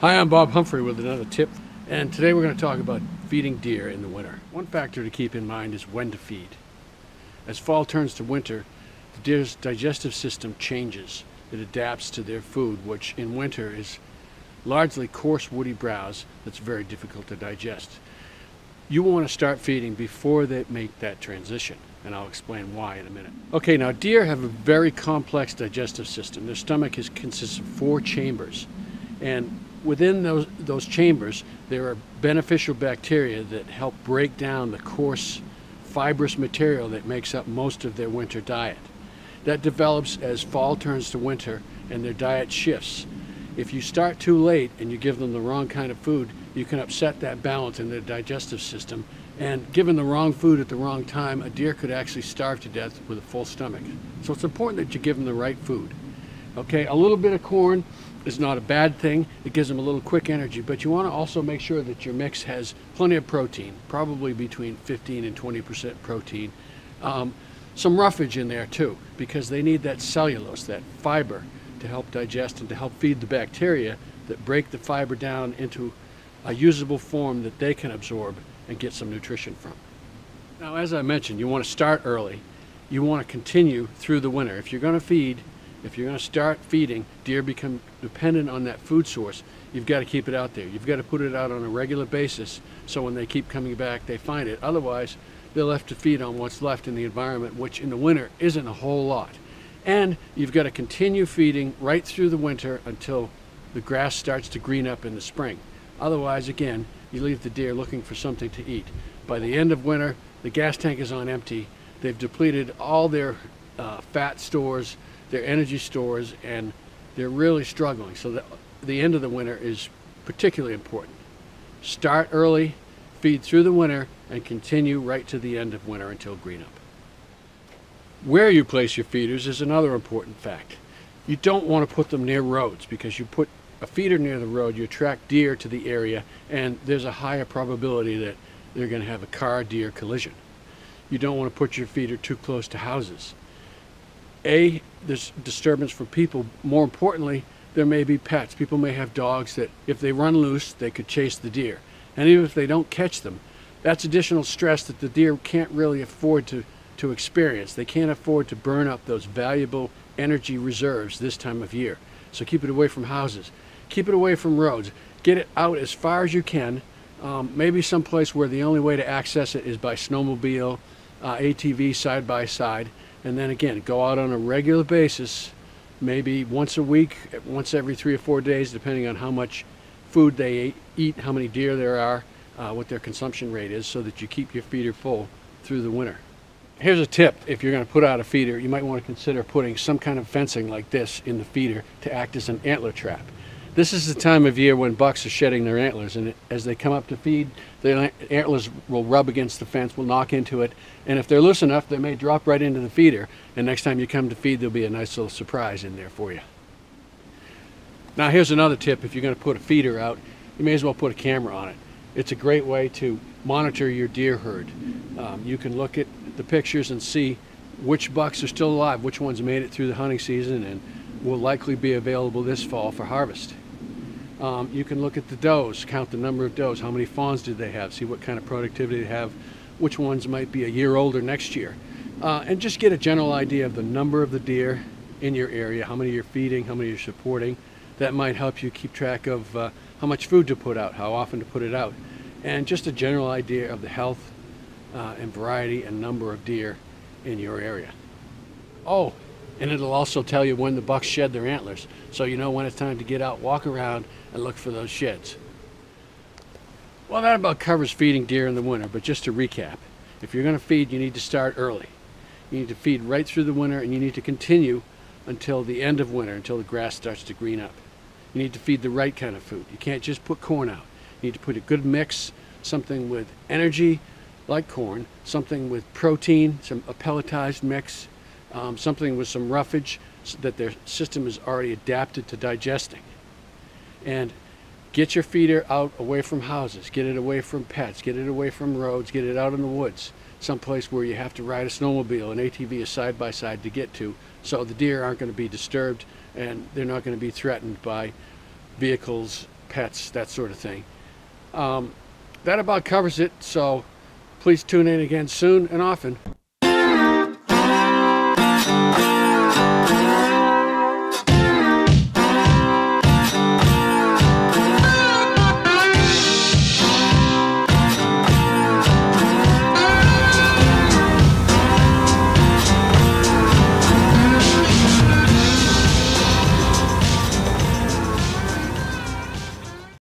Hi, I'm Bob Humphrey with another tip, and today we're going to talk about feeding deer in the winter. One factor to keep in mind is when to feed. As fall turns to winter, the deer's digestive system changes. It adapts to their food, which in winter is largely coarse woody browse that's very difficult to digest. You want to start feeding before they make that transition, and I'll explain why in a minute. Okay, now deer have a very complex digestive system. Their stomach consists of 4 chambers, and within those chambers there are beneficial bacteria that help break down the coarse fibrous material that makes up most of their winter diet. That develops as fall turns to winter and their diet shifts. If you start too late and you give them the wrong kind of food, you can upset that balance in their digestive system, and given the wrong food at the wrong time, a deer could actually starve to death with a full stomach. So it's important that you give them the right food. Okay, a little bit of corn is not a bad thing. It gives them a little quick energy, but you want to also make sure that your mix has plenty of protein, probably between 15 and 20% protein. Some roughage in there too, because they need that cellulose, that fiber, to help digest and to help feed the bacteria that break the fiber down into a usable form that they can absorb and get some nutrition from. Now, as I mentioned, you want to start early. You want to continue through the winter. If you're going to start feeding, deer become dependent on that food source. You've got to keep it out there. You've got to put it out on a regular basis so when they keep coming back, they find it. Otherwise, they're left to feed on what's left in the environment, which in the winter isn't a whole lot. And you've got to continue feeding right through the winter until the grass starts to green up in the spring. Otherwise, again, you leave the deer looking for something to eat. By the end of winter, the gas tank is on empty. They've depleted all their fat stores, their energy stores, and they're really struggling. So the end of the winter is particularly important. Start early, feed through the winter, and continue right to the end of winter until green up. Where you place your feeders is another important fact. You don't want to put them near roads, because you put a feeder near the road, you attract deer to the area, and there's a higher probability that they're going to have a car-deer collision. You don't want to put your feeder too close to houses. There's disturbance from people. More importantly, there may be pets. People may have dogs that if they run loose, they could chase the deer. And even if they don't catch them, that's additional stress that the deer can't really afford to experience. They can't afford to burn up those valuable energy reserves this time of year. So keep it away from houses. Keep it away from roads. Get it out as far as you can. Maybe someplace where the only way to access it is by snowmobile, ATV, side by side. And then again, go out on a regular basis, maybe once a week, once every 3 or 4 days, depending on how much food they eat, how many deer there are, what their consumption rate is, so that you keep your feeder full through the winter. Here's a tip. If you're going to put out a feeder, you might want to consider putting some kind of fencing like this in the feeder to act as an antler trap. This is the time of year when bucks are shedding their antlers, and as they come up to feed, the antlers will rub against the fence, will knock into it, and if they're loose enough, they may drop right into the feeder, and next time you come to feed, there'll be a nice little surprise in there for you. Now here's another tip. If you're going to put a feeder out, you may as well put a camera on it. It's a great way to monitor your deer herd. You can look at the pictures and see which bucks are still alive, which ones made it through the hunting season and will likely be available this fall for harvest. You can look at the does, count the number of does, how many fawns did they have, see what kind of productivity they have, which ones might be a year older next year, and just get a general idea of the number of the deer in your area, how many you're feeding, how many you're supporting. That might help you keep track of how much food to put out, how often to put it out, and just a general idea of the health and variety and number of deer in your area. Oh, and it'll also tell you when the bucks shed their antlers, so you know when it's time to get out, walk around, and look for those sheds. Well, that about covers feeding deer in the winter, but just to recap, if you're going to feed, you need to start early. You need to feed right through the winter, and you need to continue until the end of winter, until the grass starts to green up. You need to feed the right kind of food. You can't just put corn out. You need to put a good mix, something with energy, like corn, something with protein, a pelletized mix, something with some roughage so that their system is already adapted to digesting. And get your feeder out away from houses, get it away from pets, get it away from roads, get it out in the woods, someplace where you have to ride a snowmobile, an ATV, a side-by-side to get to, so the deer aren't going to be disturbed and they're not going to be threatened by vehicles, pets, that sort of thing. That about covers it, so please tune in again soon and often.